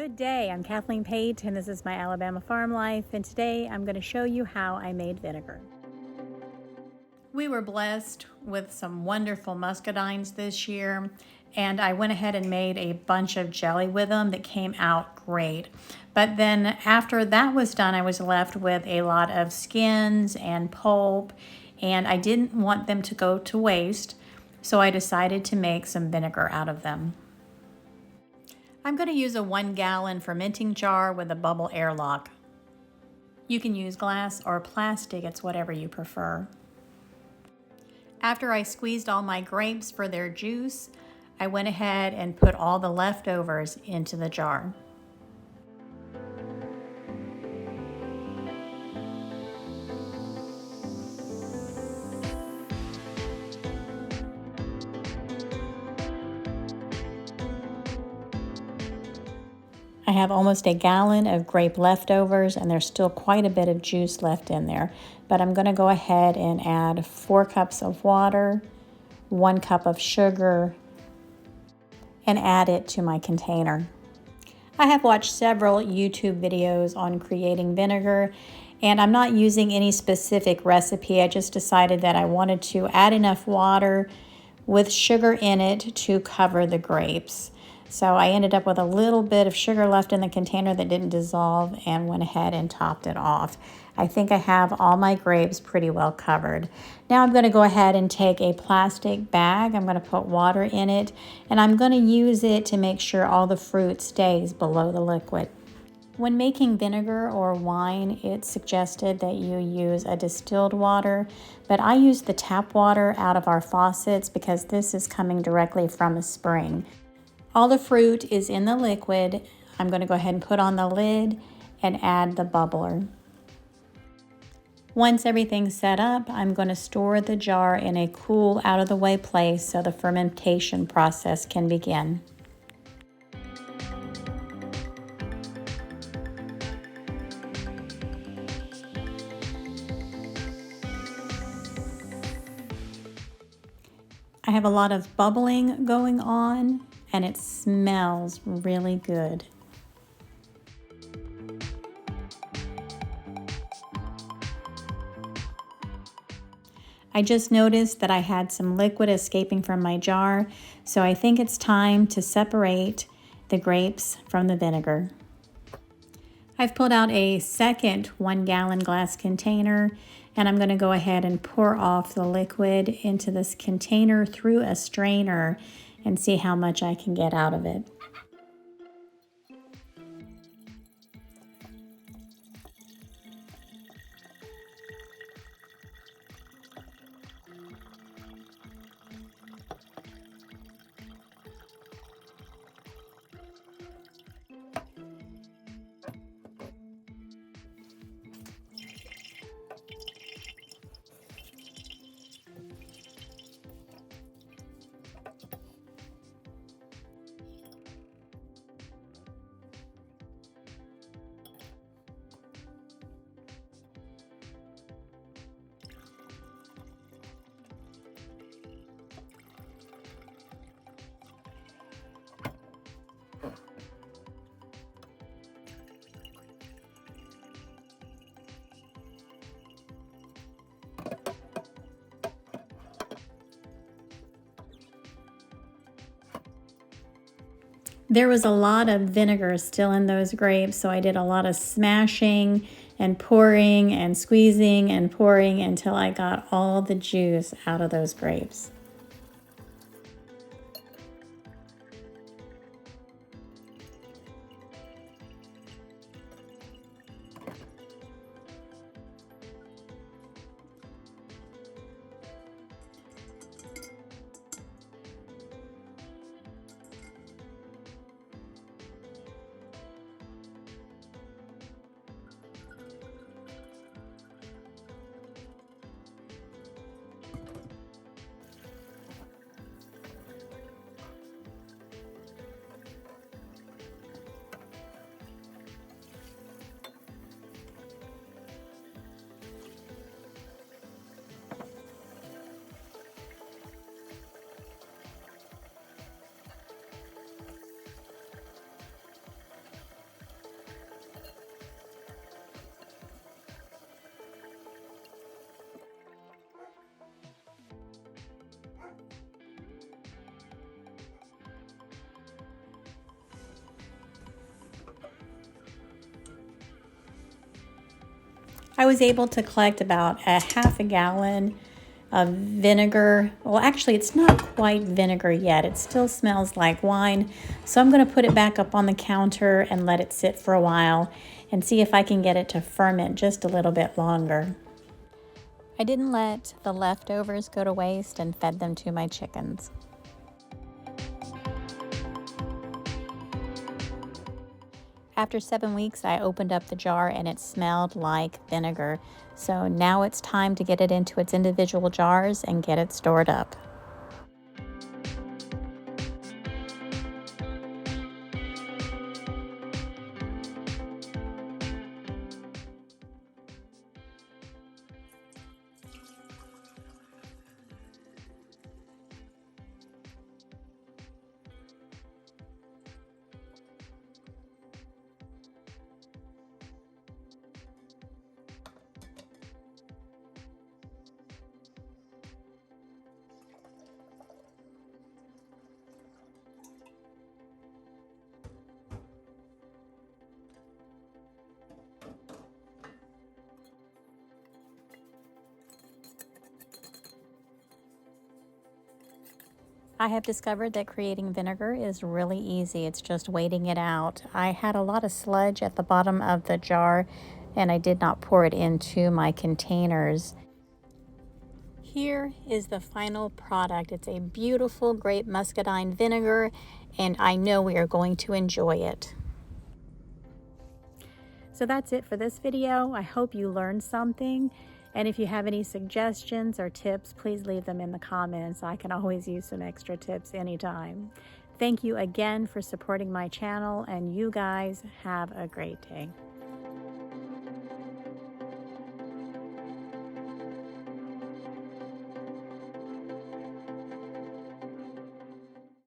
Good day, I'm Kathleen Pate and this is my Alabama farm life, and today I'm going to show you how I made vinegar. We were blessed with some wonderful muscadines this year, and I went ahead and made a bunch of jelly with them that came out great. But then after that was done, I was left with a lot of skins and pulp, and I didn't want them to go to waste, so I decided to make some vinegar out of them. I'm going to use a 1-gallon fermenting jar with a bubble airlock. You can use glass or plastic, it's whatever you prefer. After I squeezed all my grapes for their juice, I went ahead and put all the leftovers into the jar. I have almost a gallon of grape leftovers, and there's still quite a bit of juice left in there. But I'm going to go ahead and add 4 cups of water, 1 cup of sugar, and add it to my container. I have watched several YouTube videos on creating vinegar, and I'm not using any specific recipe. I just decided that I wanted to add enough water with sugar in it to cover the grapes. So I ended up with a little bit of sugar left in the container that didn't dissolve and went ahead and topped it off. I think I have all my grapes pretty well covered. Now I'm going to go ahead and take a plastic bag. I'm going to put water in it, and I'm going to use it to make sure all the fruit stays below the liquid. When making vinegar or wine, it's suggested that you use a distilled water, but I use the tap water out of our faucets because this is coming directly from a spring. All the fruit is in the liquid. I'm going to go ahead and put on the lid and add the bubbler. Once everything's set up, I'm going to store the jar in a cool, out-of-the-way place so the fermentation process can begin. I have a lot of bubbling going on, and it smells really good. I just noticed that I had some liquid escaping from my jar, so I think it's time to separate the grapes from the vinegar. I've pulled out a second 1-gallon glass container, and I'm going to go ahead and pour off the liquid into this container through a strainer and see how much I can get out of it. There was a lot of vinegar still in those grapes, so I did a lot of smashing and pouring and squeezing and pouring until I got all the juice out of those grapes. I was able to collect about a half a gallon of vinegar. Well, actually, it's not quite vinegar yet. It still smells like wine. So I'm going to put it back up on the counter and let it sit for a while and see if I can get it to ferment just a little bit longer. I didn't let the leftovers go to waste and fed them to my chickens. After 7 weeks, I opened up the jar and it smelled like vinegar. So now it's time to get it into its individual jars and get it stored up. I have discovered that creating vinegar is really easy. It's just waiting it out. I had a lot of sludge at the bottom of the jar and I did not pour it into my containers. Here is the final product. It's a beautiful grape muscadine vinegar and I know we are going to enjoy it. So that's it for this video. I hope you learned something. And if you have any suggestions or tips, please leave them in the comments. I can always use some extra tips anytime. Thank you again for supporting my channel, and you guys have a great day.